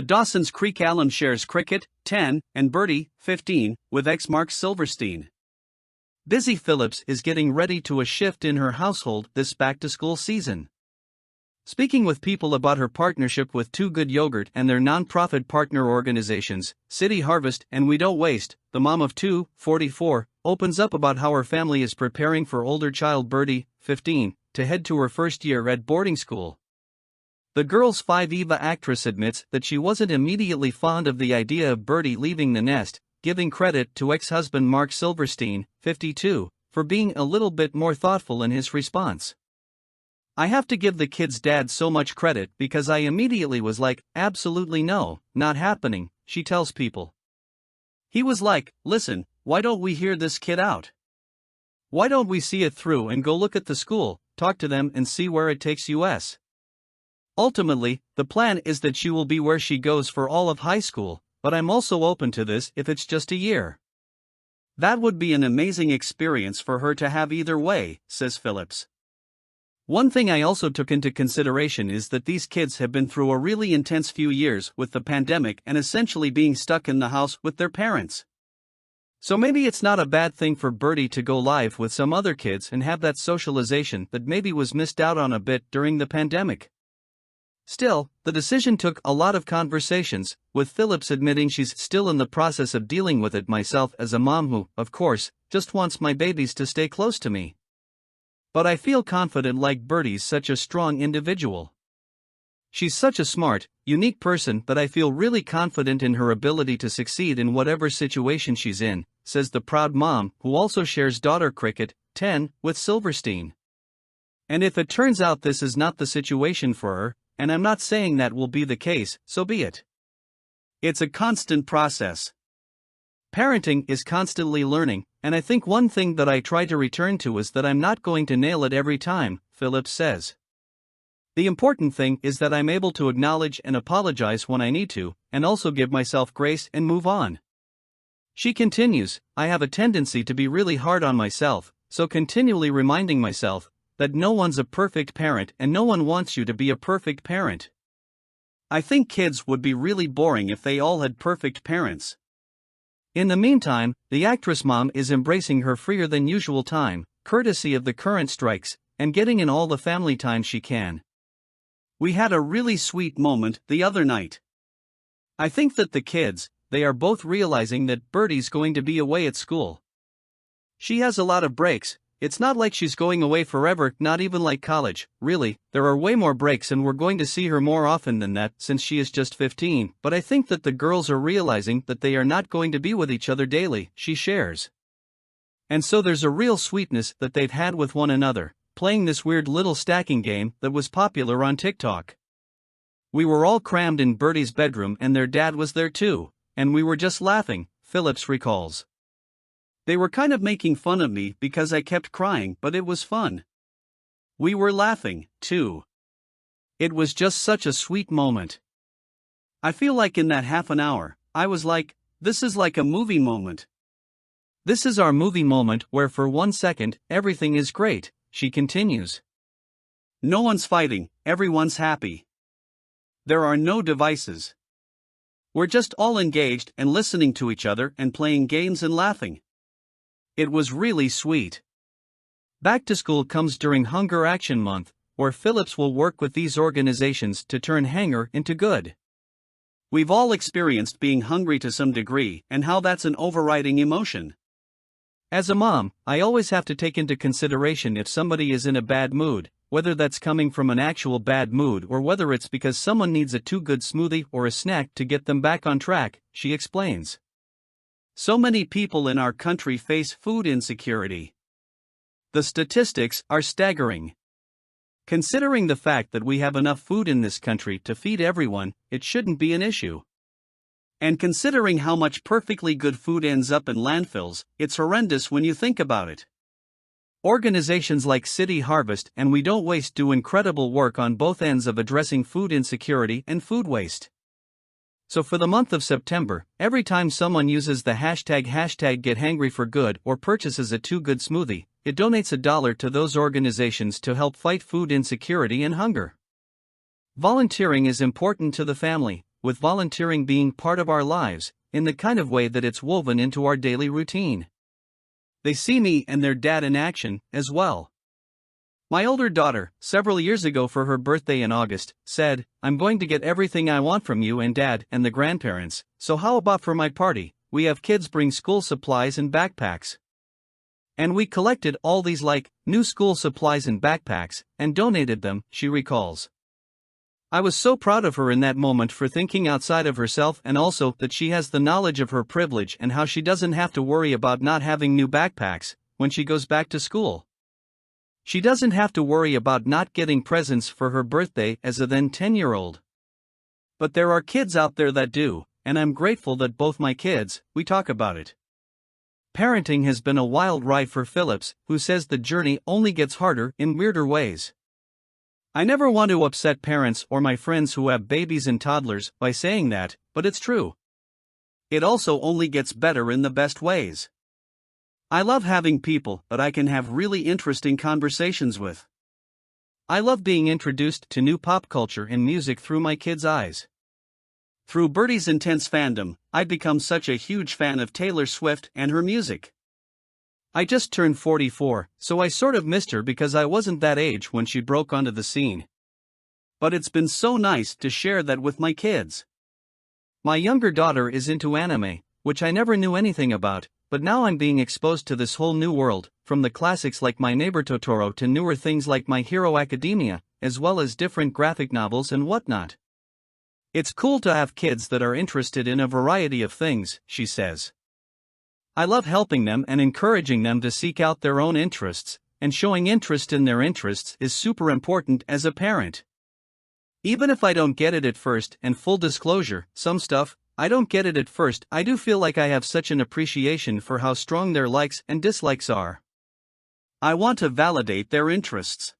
Dawson's Creek alum shares cricket, 10, and Birdie, 15, with ex-Mark Silverstein. Busy Phillips is getting ready to a shift in her household this back-to-school season. Speaking with people about her partnership with Too Good Yogurt and their non-profit partner organizations, City Harvest and We Don't Waste, the mom of two, 44, opens up about how her family is preparing for older child Birdie, 15, to head to her first year at boarding school. The Girls 5 Eva actress admits that she wasn't immediately fond of the idea of Birdie leaving the nest, giving credit to ex-husband Mark Silverstein, 52, for being a little bit more thoughtful in his response. "I have to give the kid's dad so much credit because I immediately was like, absolutely no, not happening," she tells People. "He was like, listen, why don't we hear this kid out? Why don't we see it through and go look at the school, talk to them and see where it takes us? Ultimately, the plan is that she will be where she goes for all of high school, but I'm also open to this if it's just a year. That would be an amazing experience for her to have either way," says Phillips. "One thing I also took into consideration is that these kids have been through a really intense few years with the pandemic and essentially being stuck in the house with their parents. So maybe it's not a bad thing for Birdie to go live with some other kids and have that socialization that maybe was missed out on a bit during the pandemic." Still, the decision took a lot of conversations, with Phillips admitting she's still in the process of dealing with it myself as a mom who, of course, just wants my babies to stay close to me. "But I feel confident like Birdie's such a strong individual. She's such a smart, unique person that I feel really confident in her ability to succeed in whatever situation she's in," says the proud mom who also shares daughter cricket, 10, with Silverstein. "And if it turns out this is not the situation for her, and I'm not saying that will be the case, so be it. It's a constant process. Parenting is constantly learning, and I think one thing that I try to return to is that I'm not going to nail it every time," Phillips says. "The important thing is that I'm able to acknowledge and apologize when I need to, and also give myself grace and move on." She continues, "I have a tendency to be really hard on myself, so continually reminding myself that no one's a perfect parent and no one wants you to be a perfect parent. I think kids would be really boring if they all had perfect parents." In the meantime, the actress mom is embracing her freer than usual time, courtesy of the current strikes, and getting in all the family time she can. "We had a really sweet moment the other night. I think that the kids, they are both realizing that Birdie's going to be away at school. She has a lot of breaks. It's not like she's going away forever, not even like college, really. There are way more breaks and we're going to see her more often than that since she is just 15, but I think that the girls are realizing that they are not going to be with each other daily," she shares. "And so there's a real sweetness that they've had with one another, playing this weird little stacking game that was popular on TikTok. We were all crammed in Birdie's bedroom and their dad was there too, and we were just laughing," Phillips recalls. "They were kind of making fun of me because I kept crying, but it was fun. We were laughing, too. It was just such a sweet moment. I feel like in that half an hour, I was like, this is like a movie moment. This is our movie moment where for 1 second, everything is great," she continues. "No one's fighting, everyone's happy. There are no devices. We're just all engaged and listening to each other and playing games and laughing. It was really sweet." Back to school comes during Hunger Action Month, where Phillips will work with these organizations to turn hunger into good. "We've all experienced being hungry to some degree and how that's an overriding emotion. As a mom, I always have to take into consideration if somebody is in a bad mood, whether that's coming from an actual bad mood or whether it's because someone needs a Too Good smoothie or a snack to get them back on track," she explains. "So many people in our country face food insecurity. The statistics are staggering. Considering the fact that we have enough food in this country to feed everyone, it shouldn't be an issue. And considering how much perfectly good food ends up in landfills, it's horrendous when you think about it." Organizations like City Harvest and We Don't Waste do incredible work on both ends of addressing food insecurity and food waste. So for the month of September, every time someone uses the hashtag #GetHangryForGood or purchases a Too Good smoothie, it donates $1 to those organizations to help fight food insecurity and hunger. Volunteering is important to the family, with volunteering being part of our lives, in the kind of way that it's woven into our daily routine. They see me and their dad in action, as well. My older daughter, several years ago for her birthday in August, said, "I'm going to get everything I want from you and Dad and the grandparents, so how about for my party, we have kids bring school supplies and backpacks." And we collected all these new school supplies and backpacks, and donated them, she recalls. I was so proud of her in that moment for thinking outside of herself, and also that she has the knowledge of her privilege and how she doesn't have to worry about not having new backpacks when she goes back to school. She doesn't have to worry about not getting presents for her birthday as a then 10-year-old. But there are kids out there that do, and I'm grateful that both my kids, we talk about it. Parenting has been a wild ride for Phillips, who says the journey only gets harder in weirder ways. I never want to upset parents or my friends who have babies and toddlers by saying that, but it's true. It also only gets better in the best ways. I love having people that I can have really interesting conversations with. I love being introduced to new pop culture and music through my kids' eyes. Through Birdie's intense fandom, I've become such a huge fan of Taylor Swift and her music. I just turned 44, so I sort of missed her because I wasn't that age when she broke onto the scene. But it's been so nice to share that with my kids. My younger daughter is into anime, which I never knew anything about, but now I'm being exposed to this whole new world, from the classics like My Neighbor Totoro to newer things like My Hero Academia, as well as different graphic novels and whatnot. It's cool to have kids that are interested in a variety of things, she says. I love helping them and encouraging them to seek out their own interests, and showing interest in their interests is super important as a parent. Even if I don't get it at first, and full disclosure, some stuff, I don't get it at first, I do feel like I have such an appreciation for how strong their likes and dislikes are. I want to validate their interests.